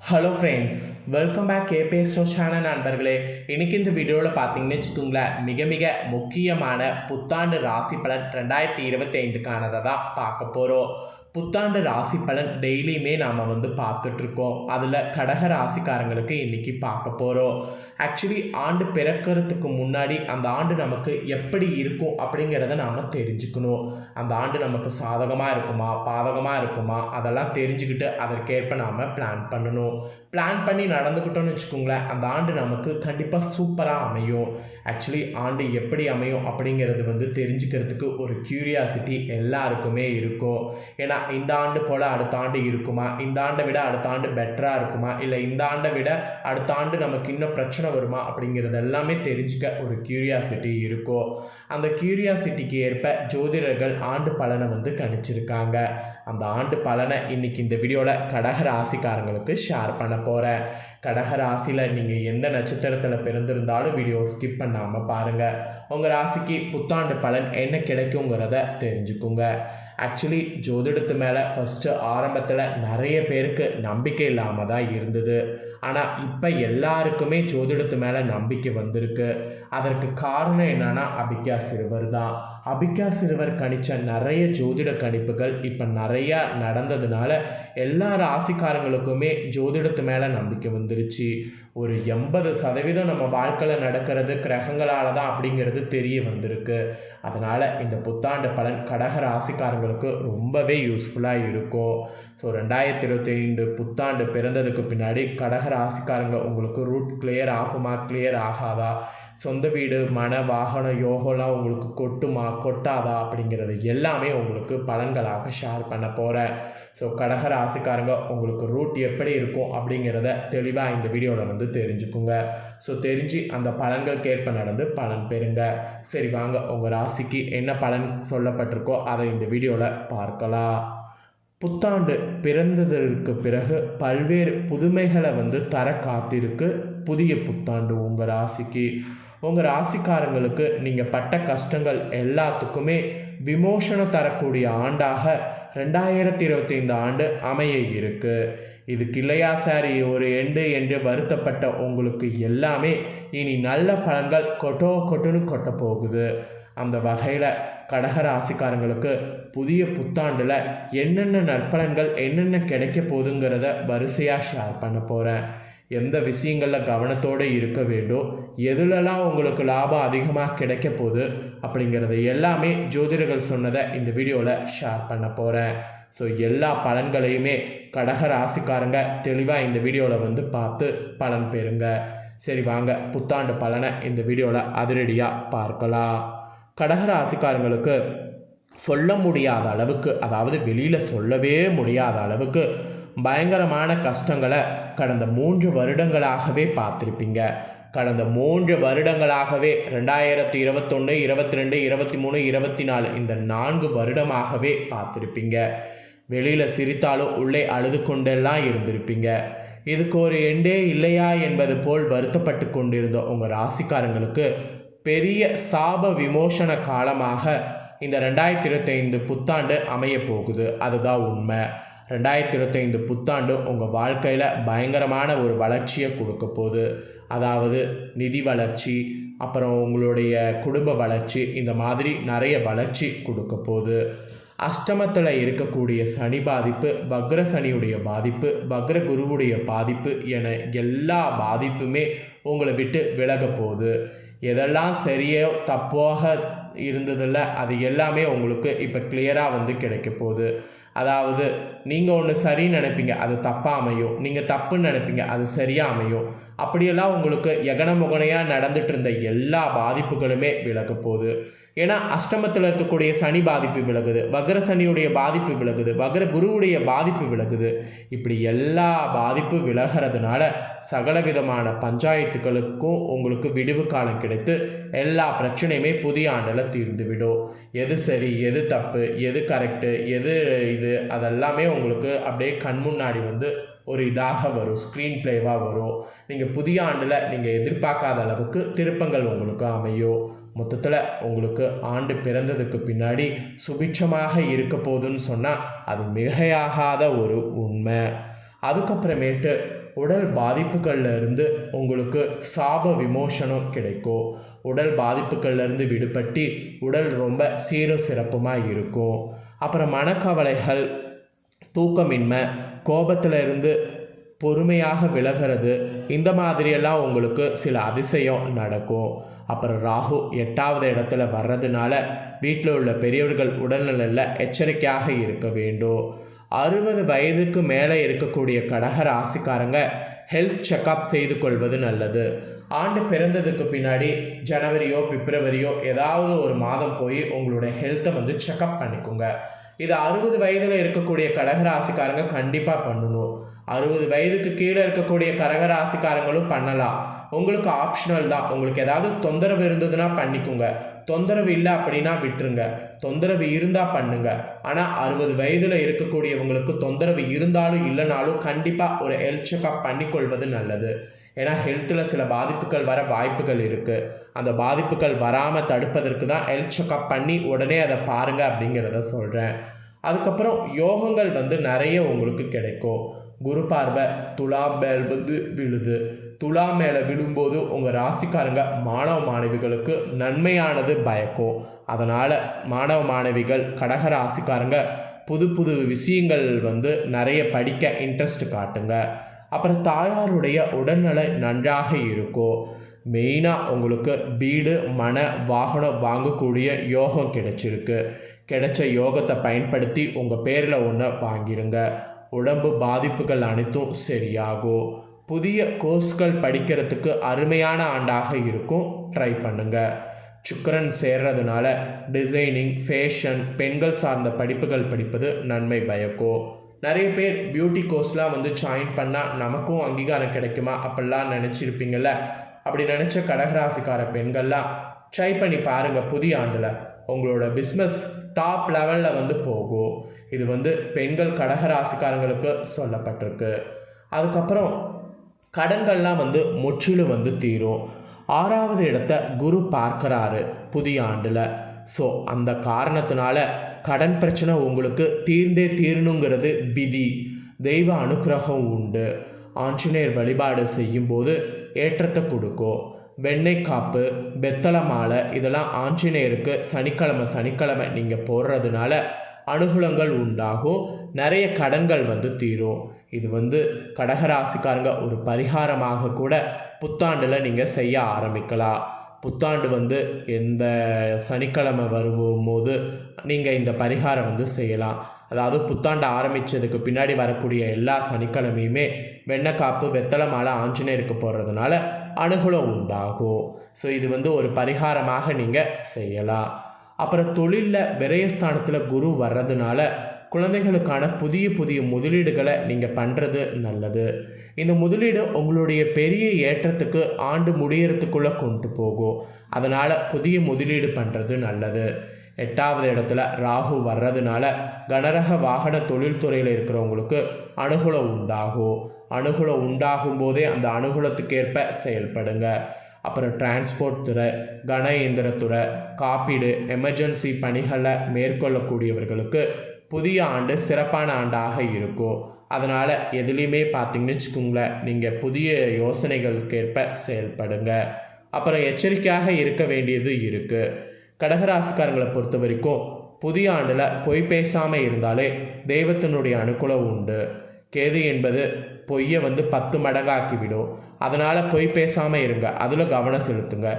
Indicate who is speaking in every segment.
Speaker 1: Hello friends, welcome back KBS channel நண்பர்களே. இன்றைக்கி இந்த வீடியோவில் பார்த்தீங்கன்னு வச்சுக்கோங்களேன், மிக மிக முக்கியமான புத்தாண்டு ராசி பலன் 2025க்கானதை தான் பார்க்க போகிறோம். புத்தாண்டு ராசி பலன் டெய்லியுமே நாம் பார்த்துட்ருக்கோம். அதில் கடக ராசிக்காரங்களுக்கு இன்றைக்கி பார்க்க போகிறோம். ஆக்சுவலி ஆண்டு பிறக்கிறதுக்கு முன்னாடி அந்த ஆண்டு நமக்கு எப்படி இருக்கும் அப்படிங்கிறத நாம் தெரிஞ்சுக்கணும். அந்த ஆண்டு நமக்கு சாதகமாக இருக்குமா பாதகமாக இருக்குமா அதெல்லாம் தெரிஞ்சுக்கிட்டு அதற்கேற்ப நாம் பிளான் பண்ணணும். பிளான் பண்ணி நடந்துக்கிட்டோன்னு வச்சுக்கோங்களேன், அந்த ஆண்டு நமக்கு கண்டிப்பாக சூப்பராக அமையும். ஆக்சுவலி ஆண்டு எப்படி அமையும் அப்படிங்கிறது தெரிஞ்சுக்கிறதுக்கு ஒரு க்யூரியாசிட்டி எல்லாருக்குமே இருக்கும். ஏன்னா இந்த ஆண்டு போல் அடுத்த ஆண்டு இருக்குமா, இந்த ஆண்டை விட அடுத்த ஆண்டு பெட்டராக இருக்குமா, இல்லை இந்த ஆண்டை விட அடுத்த ஆண்டு நமக்கு இன்னும் பிரச்சனை வருமா அப்படிங்கிறது எல்லாமே தெரிஞ்சுக்க ஒரு க்யூரியாசிட்டி இருக்கும். அந்த க்யூரியாசிட்டிக்கு ஏற்ப ஜோதிடர்கள் ஆண்டு பலனை கணிச்சிருக்காங்க. அந்த ஆண்டு பலனை இன்றைக்கி இந்த வீடியோவில் கடக ராசிக்காரங்களுக்கு ஷேர் பண்ண போகிறேன். கடக ராசியில் நீங்கள் எந்த நட்சத்திரத்தில் பிறந்திருந்தாலும் வீடியோ ஸ்கிப் பண்ணாமல் பாருங்கள். உங்கள் ராசிக்கு புத்தாண்டு பலன் என்ன கிடைக்குங்கிறத தெரிஞ்சுக்குங்க. ஆக்சுவலி ஜோதிடத்து மேலே ஃபஸ்ட்டு ஆரம்பத்தில் நிறைய பேருக்கு நம்பிக்கை இல்லாமல் தான் இருந்தது. ஆனால் இப்போ எல்லாருக்குமே ஜோதிடத்து மேலே நம்பிக்கை வந்திருக்கு. அதற்கு காரணம் என்னன்னா அபிக்யா சிறுவர் தான். அபிக்யா சிறுவர் கணித்த நிறைய ஜோதிட கணிப்புகள் இப்போ நிறையா நடந்ததுனால எல்லா ராசிக்காரங்களுக்குமே ஜோதிடத்து மேலே நம்பிக்கை வந்துருச்சு. ஒரு 80% நம்ம வாழ்க்கையில் நடக்கிறது கிரகங்களால் தான் அப்படிங்கிறது தெரிய வந்திருக்கு. அதனால் இந்த புத்தாண்டு பலன் கடக ராசிக்காரங்களுக்கு ரொம்பவே யூஸ்ஃபுல்லாக இருக்கும். ஸோ 2025 புத்தாண்டு பிறந்ததுக்கு பின்னாடி கடக ராசிக்காரங்க உங்களுக்கு ரூட் கிளியர் ஆகுமா கிளியர் ஆகாதா, சொந்த வீடு மன வாகன யோகம்லாம் உங்களுக்கு கொட்டுமா கொட்டாதா அப்படிங்கிறது எல்லாமே உங்களுக்கு பலன்களாக ஷேர் பண்ண போகிறேன். ஸோ கடக ராசிக்காரங்க உங்களுக்கு ரூட் எப்படி இருக்கும் அப்படிங்கிறத தெளிவாக இந்த வீடியோவில் தெரிஞ்சுக்குங்க. ஸோ தெரிஞ்சு அந்த பலன்களுக்கு ஏற்ப நடந்து பலன் பெறுங்க. சரி வாங்க, உங்கள் ராசிக்கு என்ன பலன் சொல்லப்பட்டிருக்கோ அதை இந்த வீடியோவில் பார்க்கலாம். புத்தாண்டு பிறந்ததற்கு பிறகு பல்வேறு புதுமைகளை தர காத்திருக்கு புதிய புத்தாண்டு உங்கள் ராசிக்கு. உங்கள் ராசிக்காரங்களுக்கு நீங்கள் பட்ட கஷ்டங்கள் எல்லாத்துக்குமே விமோசனம் தரக்கூடிய ஆண்டாக 2025 ஆண்டு அமைய இருக்கு. இதுக்கு இல்லையா சார் ஒரு எண்டு என்று வருத்தப்பட்ட உங்களுக்கு எல்லாமே இனி நல்ல பலன்கள் கொட்டுன்னு கொட்ட போகுது. அந்த வகையில் கடக ராசிக்காரங்களுக்கு புதிய புத்தாண்டில் என்னென்ன நற்பலன்கள் என்னென்ன கிடைக்க போகுதுங்கிறத வரிசையாக ஷேர் பண்ண போகிறேன். எந்த விஷயங்களில் கவனத்தோடு இருக்க வேண்டும், எதுலலாம் உங்களுக்கு லாபம் அதிகமாக கிடைக்க போகுது அப்படிங்கிறத எல்லாமே ஜோதிடர்கள் சொன்னதை இந்த வீடியோவில் ஷேர் பண்ண போகிறேன். ஸோ எல்லா பலன்களையுமே கடக ராசிக்காரங்க தெளிவாக இந்த வீடியோவில் பார்த்து பலன் பெறுங்க. சரி வாங்க, புத்தாண்டு பலனை இந்த வீடியோவில் அதிரடியாக பார்க்கலாம். கடக ராசிக்காரங்களுக்கு சொல்ல முடியாத அளவுக்கு, அதாவது வெளியில் சொல்லவே முடியாத அளவுக்கு பயங்கரமான கஷ்டங்களை கடந்த 3 வருடங்களாகவே பார்த்துருப்பீங்க. கடந்த 3 வருடங்களாகவே 2021, 22, 23, 24 இந்த 4 வருடமாகவே பார்த்துருப்பீங்க. வெளியில் சிரித்தாலும் உள்ளே அழுது கொண்டெல்லாம் இருந்திருப்பீங்க. இதுக்கு ஒரு எண்டே இல்லையா என்பது போல் வருத்தப்பட்டு கொண்டிருந்த உங்கள் ராசிக்காரங்களுக்கு பெரிய சாப விமோசன காலமாக இந்த 2025 புத்தாண்டு அமைய போகுது. அதுதான் உண்மை. 2025 புத்தாண்டு உங்கள் வாழ்க்கையில் பயங்கரமான ஒரு வளர்ச்சியை கொடுக்க போகுது. அதாவது நிதி வளர்ச்சி, அப்புறம் உங்களுடைய குடும்ப வளர்ச்சி, இந்த மாதிரி நிறைய வளர்ச்சி கொடுக்க போகுது. அஷ்டமத்தில் இருக்கக்கூடிய சனி பாதிப்பு, வக்ர சனியுடைய பாதிப்பு, வக்ர குருவுடைய பாதிப்பு என எல்லா பாதிப்புமே உங்களை விட்டு விலக போகுது. எதெல்லாம் சரியோ தப்பாக இருந்ததில்ல அது எல்லாமே உங்களுக்கு இப்போ கிளியராக கிடைக்க போகுது. அதாவது நீங்கள் ஒன்று சரின்னு நினைப்பீங்க, அது தப்பாக அமையும். நீங்கள் தப்புன்னு நினைப்பீங்க, அது சரியாக அமையும். அப்படியெல்லாம் உங்களுக்கு எகனமுகனையாக நடந்துட்டு இருந்த எல்லா பாதிப்புகளுமே விலக போகுது. ஏன்னா அஷ்டமத்தில் இருக்கக்கூடிய சனி பாதிப்பு விலகுது, வக்ர சனியுடைய பாதிப்பு விலகுது, வக்ர குருவுடைய பாதிப்பு விலகுது. இப்படி எல்லா பாதிப்பு விலகிறதுனால சகல விதமான பஞ்சாயத்துகளுக்கும் உங்களுக்கு விடுவு காலம் கிடைத்து எல்லா பிரச்சனையுமே புதிய ஆண்டில் தீர்ந்துவிடும். எது சரி எது தப்பு எது கரெக்டு எது இது அதெல்லாமே உங்களுக்கு அப்படியே கண் முன்னாடி ஒரு இதாக வரும், ஸ்க்ரீன் பிளேவாக வரும். நீங்கள் புதிய ஆண்டில் நீங்கள் எதிர்பார்க்காத அளவுக்கு திருப்பங்கள் உங்களுக்கு அமையும். மொத்தத்தில் உங்களுக்கு ஆண்டு பிறந்ததுக்கு பின்னாடி சுபிட்சமாக இருக்க போகுதுன்னு சொன்னால் அது மிகையாகாத ஒரு உண்மை. அதுக்கப்புறமேட்டு உடல் பாதிப்புகள்ல இருந்து உங்களுக்கு சாப விமோசனம் கிடைக்கும். உடல் பாதிப்புகள்ல இருந்து விடுபட்டு உடல் ரொம்ப சீரும் சிறப்புமாக இருக்கும். அப்புறம் மனக்கவலைகள், தூக்கமின்மை, கோபத்தில் இருந்து பொறுமையாக விலகிறது, இந்த மாதிரியெல்லாம் உங்களுக்கு சில அதிசயம் நடக்கும். அப்புறம் ராகு 8வது இடத்துல வர்றதுனால வீட்டில் உள்ள பெரியவர்கள் உடல்நலில் எச்சரிக்கையாக இருக்க வேண்டும். 60 வயதுக்கு மேலே இருக்கக்கூடிய கடக ராசிக்காரங்க ஹெல்த் செக்கப் செய்து கொள்வது நல்லது. ஆண்டு பிறந்ததுக்கு பின்னாடி ஜனவரியோ பிப்ரவரியோ ஏதாவது ஒரு மாதம் போய் உங்களோட ஹெல்த்தை செக்கப் பண்ணிக்கோங்க. இது 60 வயதில் இருக்கக்கூடிய கடகராசிக்காரங்க கண்டிப்பாக பண்ணணும். 60 வயதுக்கு கீழே இருக்கக்கூடிய கடகராசிக்காரங்களும் பண்ணலாம். உங்களுக்கு ஆப்ஷனல் தான். உங்களுக்கு ஏதாவது தொந்தரவு இருந்ததுன்னா பண்ணிக்கோங்க, தொந்தரவு இல்லை அப்படின்னா விட்டுருங்க. தொந்தரவு இருந்தால் பண்ணுங்க. ஆனால் 60 வயதில் இருக்கக்கூடியவங்களுக்கு தொந்தரவு இருந்தாலும் இல்லைனாலும் கண்டிப்பாக ஒரு ஹெல்த் செக்கப் பண்ணிக்கொள்வது நல்லது. ஏன்னா ஹெல்த்தில் சில பாதிப்புகள் வர வாய்ப்புகள் இருக்குது. அந்த பாதிப்புகள் வராமல் தடுப்பதற்கு தான் ஹெல்த் செக்கப் பண்ணி உடனே அதை பாருங்கள் அப்படிங்கிறத சொல்கிறேன். அதுக்கப்புறம் யோகங்கள் நிறைய உங்களுக்கு கிடைக்கும். குரு பார்வை துலாம் மேல் விழுது. துலாம் மேலே விழும்போது உங்கள் ராசிக்காரங்க மாணவ மாணவிகளுக்கு நன்மையானது பயக்கும். அதனால் மாணவ மாணவிகள் கடக ராசிக்காரங்க புது புது விஷயங்கள் நிறைய படிக்க இன்ட்ரெஸ்ட் காட்டுங்க. அப்புறம் தாயாருடைய உடல்நிலை நன்றாக இருக்கும். மெயினாக உங்களுக்கு வீடு, மன, வாகனம் வாங்கக்கூடிய யோகம் கிடைச்சிருக்கு. கிடைச்ச யோகத்தை பயன்படுத்தி உங்கள் பேரில் ஒன்று வாங்கிருங்க. உடம்பு பாதிப்புகள் அனைத்தும் சரியாகும். புதிய கோர்ஸ்கள் படிக்கிறதுக்கு அருமையான ஆண்டாக இருக்கும். ட்ரை பண்ணுங்கள். சுக்கிரன் சேர்றதுனால டிசைனிங், ஃபேஷன், பெண்கள் சார்ந்த படிப்புகள் படிப்பது நன்மை பயக்கும். நிறைய பேர் பியூட்டி கோர்ஸ்லாம் ஜாயின் பண்ணால் நமக்கும் அங்கீகாரம் கிடைக்குமா அப்படிலாம் நினச்சிருப்பீங்கள்ல. அப்படி நினச்ச கடகராசிக்கார பெண்கள்லாம் ட்ரை பண்ணி பாருங்கள். புதிய ஆண்டில் உங்களோட பிஸ்னஸ் டாப் லெவலில் போகும். இது பெண்கள் கடகராசிக்காரங்களுக்கு சொல்லப்பட்டிருக்கு. அதுக்கப்புறம் கடன்கள்லாம் முற்றிலும் தீரும். 6வது இடத்தை குரு பார்க்குறாரு புதிய ஆண்டில். ஸோ அந்த காரணத்தினால கடன் பிரச்சனை உங்களுக்கு தீர்ந்தே தீரணுங்கிறது விதி. தெய்வ அனுக்கிரகம் உண்டு. ஆஞ்சநேயர் வழிபாடு செய்யும்போது ஏற்றத்தை கொடுக்கும். வெண்ணெய் காப்பு, வெத்தலை மாலை இதெல்லாம் ஆஞ்சநேயருக்கு சனிக்கிழமை நீங்கள் போடுறதுனால அனுகூலங்கள் உண்டாகும். நிறைய கடன்கள் தீரும். இது கடகராசிக்காரங்க ஒரு பரிகாரமாக கூட புத்தாண்டில் நீங்கள் செய்ய ஆரம்பிக்கலாம். புத்தாண்டு எந்த சனிக்கிழமை வரும்போது நீங்கள் இந்த பரிகாரம் செய்யலாம். அதாவது புத்தாண்டு ஆரம்பித்ததுக்கு பின்னாடி வரக்கூடிய எல்லா சனிக்கிழமையுமே வெண்ணெய்க்காப்பு, வெத்தலை மாலை ஆஞ்சநேயருக்கு போடுறதுனால அனுகூலம் உண்டாகும். ஸோ இது ஒரு பரிகாரமாக நீங்கள் செய்யலாம். அப்புறம் தொழிலில் விரயஸ்தானத்தில் குரு வர்றதுனால குழந்தைகளுக்கான புதிய புதிய முதலீடுகளை நீங்கள் பண்ணுறது நல்லது. இந்த முதலீடு உங்களுடைய பெரிய ஏற்றத்துக்கு ஆண்டு முடியறதுக்குள்ளே கொண்டு போகும். அதனால் புதிய முதலீடு பண்ணுறது நல்லது. 8வது இடத்துல ராகு வர்றதுனால கனரக வாகன தொழில்துறையில் இருக்கிறவங்களுக்கு அனுகூலம் உண்டாகும். அனுகூலம் உண்டாகும் போதே அந்த அனுகூலத்துக்கேற்ப செயல்படுங்க. அப்புறம் டிரான்ஸ்போர்ட் துறை, கன இயந்திரத்துறை, காப்பீடு, எமர்ஜென்சி பணிகளை மேற்கொள்ளக்கூடியவர்களுக்கு புதிய ஆண்டு சிறப்பான ஆண்டாக இருக்கும். அதனால் எதுலேயுமே பார்த்தீங்கன்னு வச்சுக்கோங்களேன், நீங்கள் புதிய யோசனைகளுக்கேற்ப செயல்படுங்க. அப்புறம் எச்சரிக்கையாக இருக்க வேண்டியது இருக்குது. கடகராசிக்காரங்களை பொறுத்த வரைக்கும் புதிய ஆண்டில் பொய் பேசாமல் இருந்தாலே தெய்வத்தினுடைய அனுகூலம் உண்டு. கேது என்பது பொய்யை 10 மடங்காக்கிவிடும். அதனால் பொய் பேசாமல் இருங்க, அதில் கவனம் செலுத்துங்க.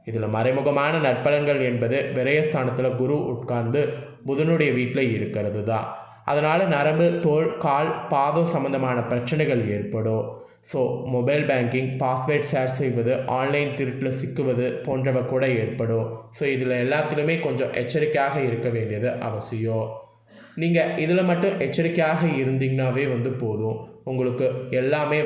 Speaker 1: இதில் மறைமுகமான நற்பலன்கள் என்பது விரயஸ்தானத்தில் குரு உட்கார்ந்து புதனுடைய வீட்டில் இருக்கிறது தான். அதனால் நரம்பு, தோல், கால், பாதம் சம்மந்தமான பிரச்சனைகள் ஏற்படும். So mobile banking, password share செய்வது, ஆன்லைன் திருட்டில் சிக்குவது போன்றவை கூட ஏற்படும். ஸோ இதில் எல்லாத்திலுமே கொஞ்சம் எச்சரிக்கையாக இருக்க வேண்டியது அவசியம். நீங்கள் இதில் மட்டும் எச்சரிக்கையாக இருந்தீங்கன்னாவே போதும், உங்களுக்கு எல்லாமே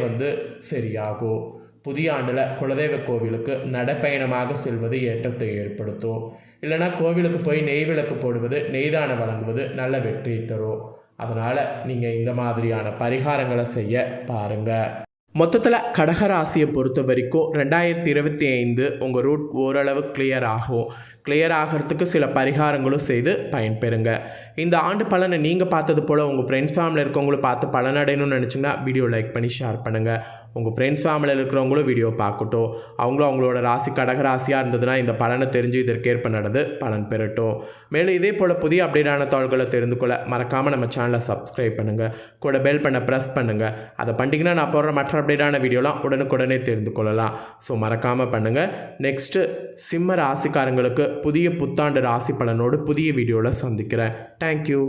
Speaker 1: சரியாகும். புதிய ஆண்டில் குலதெய்வ கோவிலுக்கு நடைப்பயணமாக செல்வது ஏற்றத்தை ஏற்படுத்தும். இல்லைனா கோவிலுக்கு போய் நெய் விளக்கு போடுவது, நெய்தானம் வழங்குவது நல்ல வெற்றியை தரும். அதனால் நீங்கள் இந்த மாதிரியான பரிகாரங்களை செய்ய பாருங்கள். மொத்தத்தில் கடகராசியை பொறுத்த வரைக்கும் 2025 உங்கள் ரூட் ஓரளவு கிளியர் ஆகும். கிளியர் ஆகிறதுக்கு சில பரிகாரங்களும் செய்து பயன்பெறுங்க. இந்த ஆண்டு பலனை நீங்கள் பார்த்தது போல் உங்கள் ஃப்ரெண்ட்ஸ் ஃபேமிலியில் இருக்கவங்களும் பார்த்து பலனடையணும்னு நினச்சிங்கன்னா வீடியோ லைக் பண்ணி ஷேர் பண்ணுங்கள். உங்கள் ஃப்ரெண்ட்ஸ் ஃபேமிலியில் இருக்கிறவங்களும் வீடியோ பார்க்கட்டும். அவங்களும் அவங்களோட ராசி கடகராசியாக இருந்ததுன்னா இந்த பலனை தெரிஞ்சு இதற்கேற்ப நடந்து பலன் பெறட்டும். மேலும் இதே போல் புதிய அப்டேட்டான தகவல்களை தெரிந்து கொள்ள மறக்காமல் நம்ம சேனலை சப்ஸ்கிரைப் பண்ணுங்கள். கூட பெல் பண்ண ப்ரெஸ் பண்ணுங்கள். அதை பண்ணிட்டீங்கன்னா நான் போடுற மற்ற அப்டேட்டான வீடியோலாம் உடனுக்குடனே தெரிந்து கொள்ளலாம். ஸோ மறக்காமல் பண்ணுங்கள். நெக்ஸ்ட்டு சிம்ம ராசிக்காரங்களுக்கு புதிய புத்தாண்டு ராசி பலனோடு புதிய வீடியோவில் சந்திக்கிறேன். தேங்க்யூ.